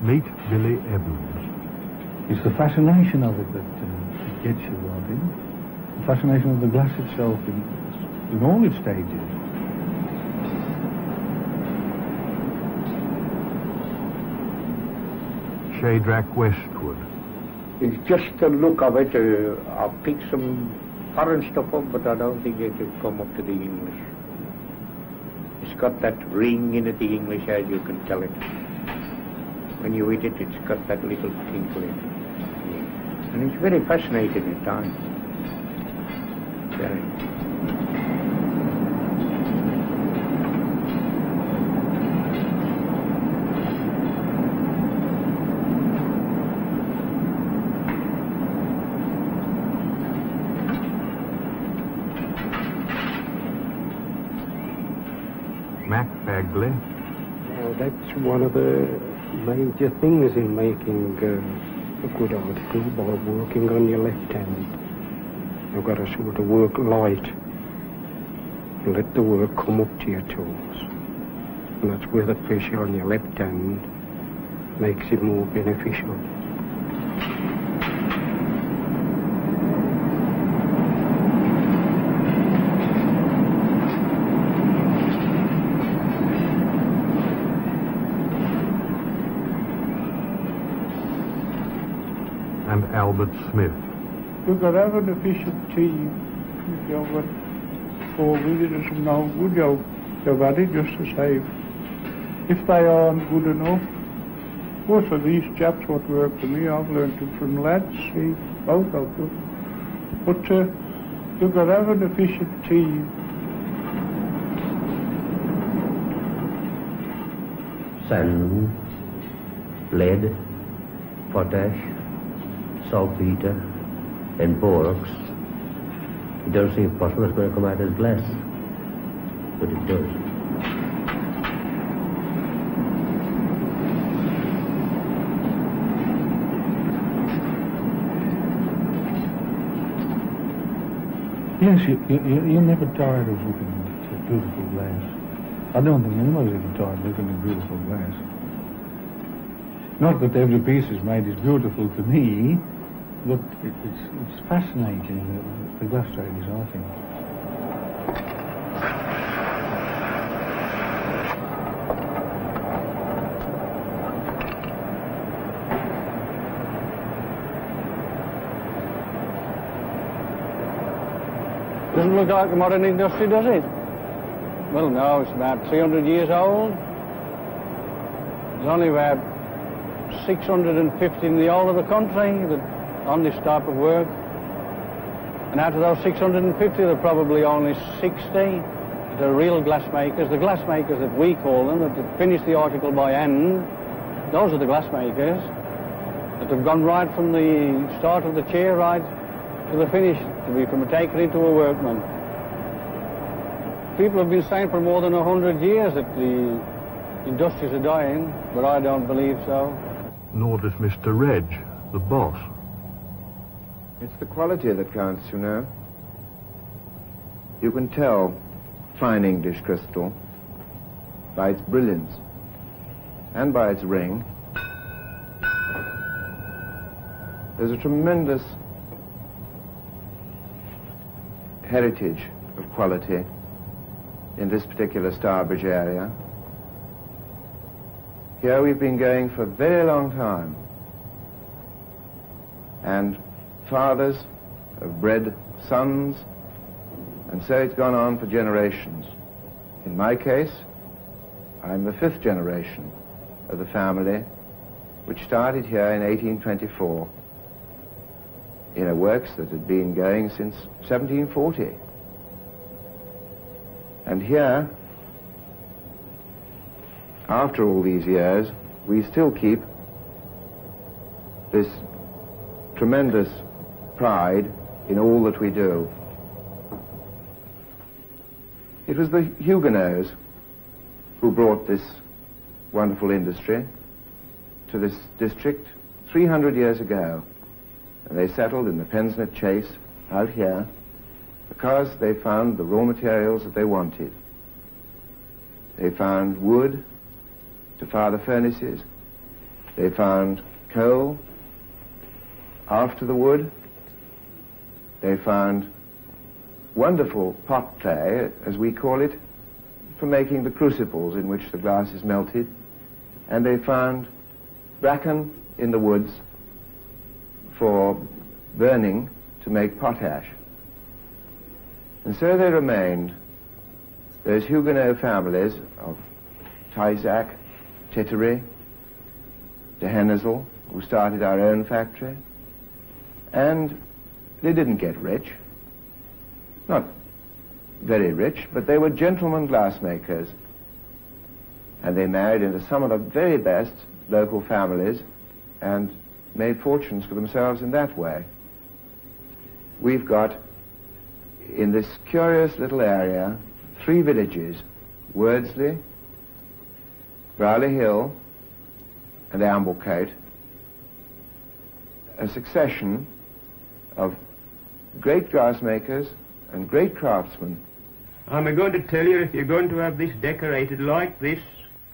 Meet Billy Evans. It's the fascination of it that gets you, I think. The fascination of the glass itself in all its stages. Shadrach Westwood. It's just the look of it. I've picked some foreign stuff up, but I don't think it could come up to the English. It's got that ring in it, the English, as you can tell it. When you eat it, it's got that little tinkle in it. And it's very fascinating at times. Very. Mac Bagley. Oh, that's one of the major things in making a good article, by working on your left hand. You've got to sort of work light and let the work come up to your toes. And that's where the pressure on your left hand makes it more beneficial. And Albert Smith. You've got to have an efficient team. If you've got 4 visitors and no good, you've had it just the same. If they aren't good enough, most of these chaps what work for me, I've learned it from lads, see, both of them. But you've got to have an efficient team. Sand, lead, potash, saltpeter, and borax. It doesn't seem possible it's going to come out as glass, but it does. Yes, you're never tired of looking at beautiful glass. I don't think anybody's ever tired of looking at beautiful glass. Not that every piece is made as beautiful to me, but it's fascinating, the glass trade is, I think. Doesn't look like a modern industry, does it? Well, no, it's about 300 years old. There's only about 650 in the whole of the country that on this type of work. And out of those 650, there are probably only 60 that are real glassmakers. The glassmakers that we call them, that finish the article by hand, those are the glassmakers that have gone right from the start of the chair right to the finish, to be from a taker into a workman. People have been saying for more than 100 years that the industries are dying, but I don't believe so. Nor does Mr. Reg, the boss. It's the quality that counts, you know. You can tell fine English crystal by its brilliance and by its ring. There's a tremendous heritage of quality in this particular Stourbridge area. Here we've been going for a very long time, and fathers have bred sons, and so it's gone on for generations. In my case, I'm the 5th generation of the family, which started here in 1824 in a works that had been going since 1740. And here, after all these years, we still keep this tremendous pride in all that we do. It was the Huguenots who brought this wonderful industry to this district 300 years ago. And they settled in the Pensnet Chase out here because they found the raw materials that they wanted. They found wood to fire the furnaces. They found coal after the wood. They found wonderful pot clay, as we call it, for making the crucibles in which the glass is melted. And they found bracken in the woods for burning to make potash. And so they remained, those Huguenot families of Taizac, Tittery, de Hennezel, who started our own factory, and they didn't get rich. Not very rich, but they were gentlemen glassmakers. And they married into some of the very best local families and made fortunes for themselves in that way. We've got, in this curious little area, 3 villages, Wordsley, Browley Hill, and Amblecote, a succession of great glassmakers and great craftsmen. I'm going to tell you, if you're going to have this decorated like this,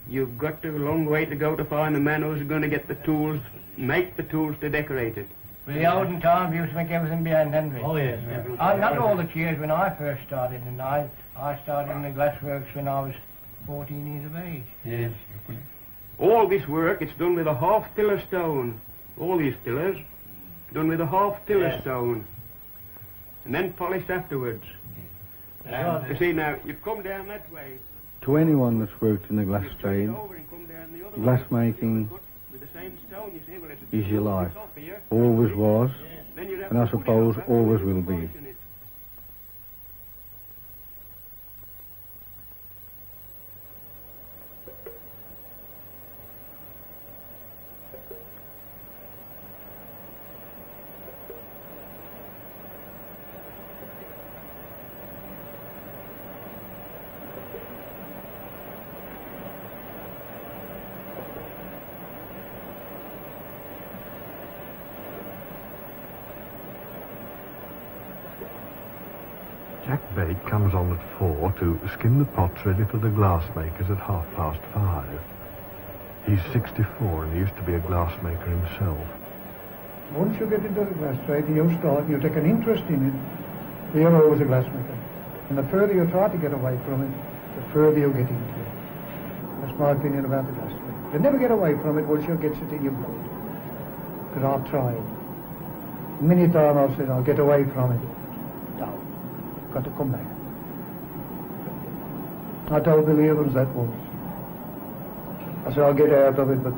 you've got a long way to go to find the man who's going to get the tools, make the tools to decorate it. In the olden times, we used to make everything behind hand. Oh, yes. I not all the years when I first started, and I started in the glassworks when I was 14 years of age. Yes. All this work, it's done with a half-tiller stone. All these tillers, done with a half-tiller stone. And then polished afterwards. You see now, you come down that way. To anyone that's worked in the glass trade, glassmaking is your life. Always was, and I suppose always will be. Jack Bake comes on at 4 to skim the pots ready for the glassmakers at 5:30. He's 64 and he used to be a glassmaker himself. Once you get into the glass trade, you start, you take an interest in it, you're always a glassmaker. And the further you try to get away from it, the further you get into it. That's my opinion about the glass trade. You never get away from it once you get it in your blood. Because I've tried. Many times I've said, I'll get away from it. No. Got to come back. I told Billy Evans that once. I said, I'll get out of it, but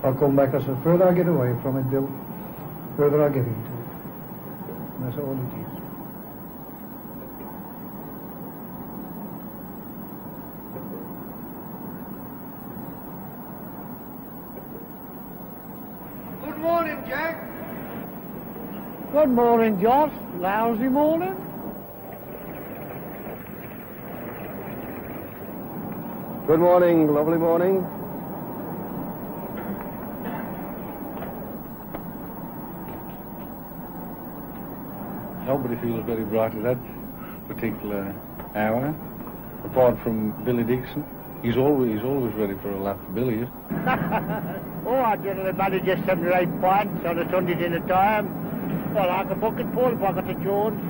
I'll come back. I said, further I get away from it, Bill, further I get into it. And that's all it is. Good morning, Jack. Good morning, Josh. Lousy morning. Good morning, lovely morning. Nobody feels very bright at that particular hour, apart from Billy Dixon. He's always ready for a laugh, Billy is. Oh, I generally manage just 7 or 8 pints on a Sunday dinner time. Well, like a bucket full if I got to Jones.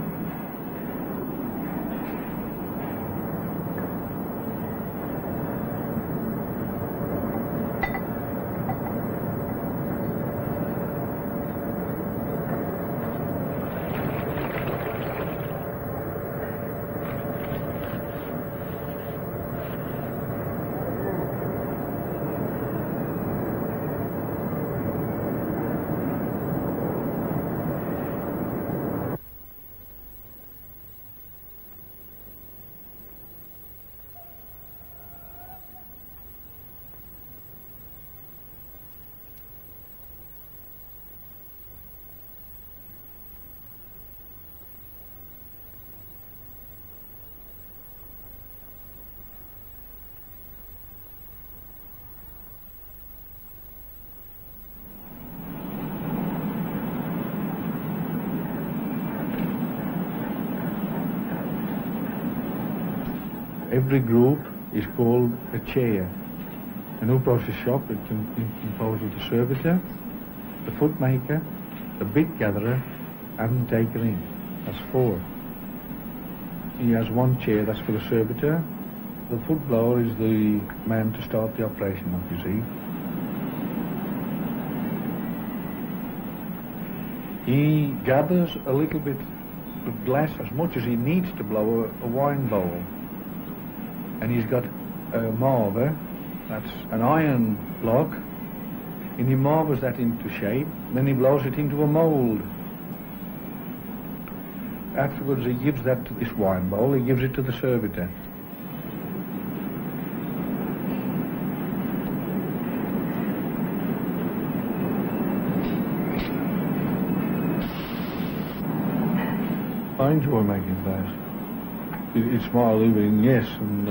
Every group is called a chair, And who blows the shop? It's composed of the servitor, the footmaker, the bit gatherer, and the taker in. That's 4. He has 1 chair, that's for the servitor. The foot blower is the man to start the operation up, you see. He gathers a little bit of glass, as much as he needs to blow a wine bowl. And he's got a marver, that's an iron block, and he marvers that into shape, then he blows it into a mould. Afterwards he gives that to this wine bowl, he gives it to the servitor. I enjoy making glass. It's my living, yes, and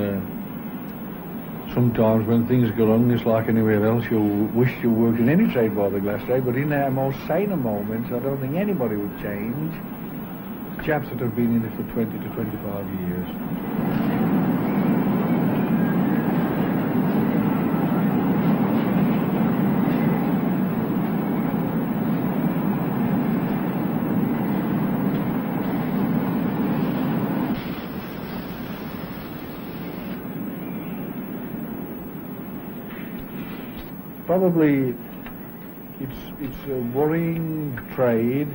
sometimes when things go wrong, it's like anywhere else, you'll wish you worked in any trade by the glass trade, but in our most saner moments, I don't think anybody would change. Chaps that have been in it for 20 to 25 years. Probably it's a worrying trade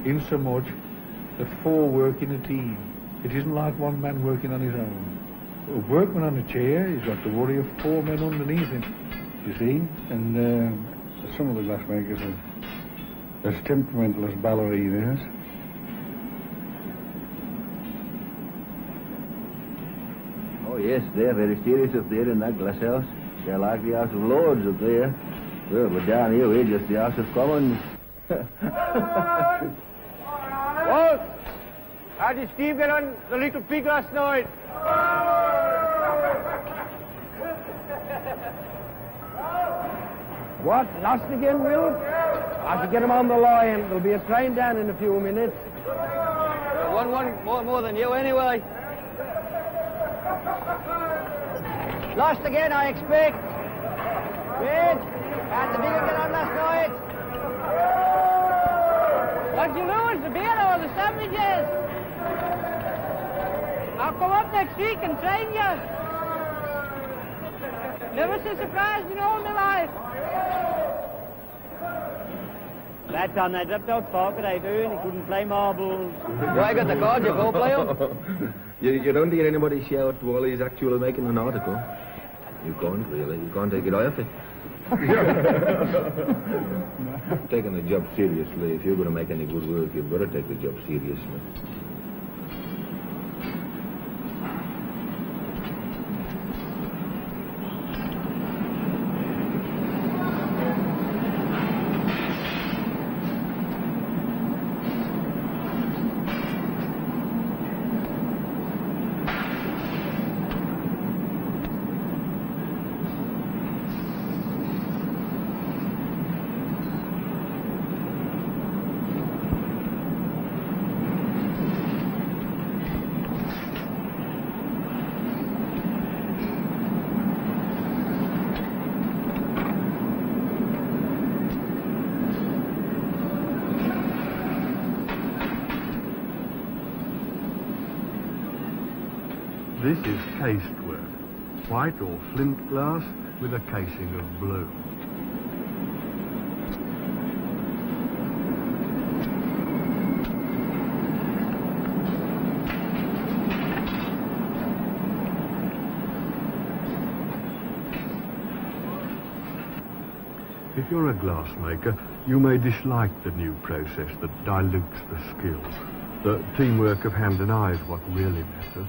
in so much that 4 work in a team. It isn't like one man working on his own. A workman on a chair, he's got the worry of 4 men underneath him, you see. And some of the glassmakers are as temperamental as ballerinas. Oh yes, they're very serious up there in that glass house. They're like the House of Lords up there. Well, but down here we're just the House of Commons. Well, how did Steve get on the little pig last night? What? Lost again, Will? I should get him on the line. There'll be a train down in a few minutes. One more than you anyway. Lost again, I expect. Wait, how'd the digger get on last night? What'd you lose, the beer or the sandwiches? I'll come up next week and train you. Never so surprised in all my life. That time they dropped out pocket, I do, and he couldn't play marbles. Well, I got the card, you go play them. You don't hear anybody shout while he's actually making an article. You can't really. You can't take it off it. Taking the job seriously. If you're going to make any good work, you've got to take the job seriously. This is cased work, white or flint glass with a casing of blue. If you're a glassmaker, you may dislike the new process that dilutes the skill. The teamwork of hand and eye is what really matters.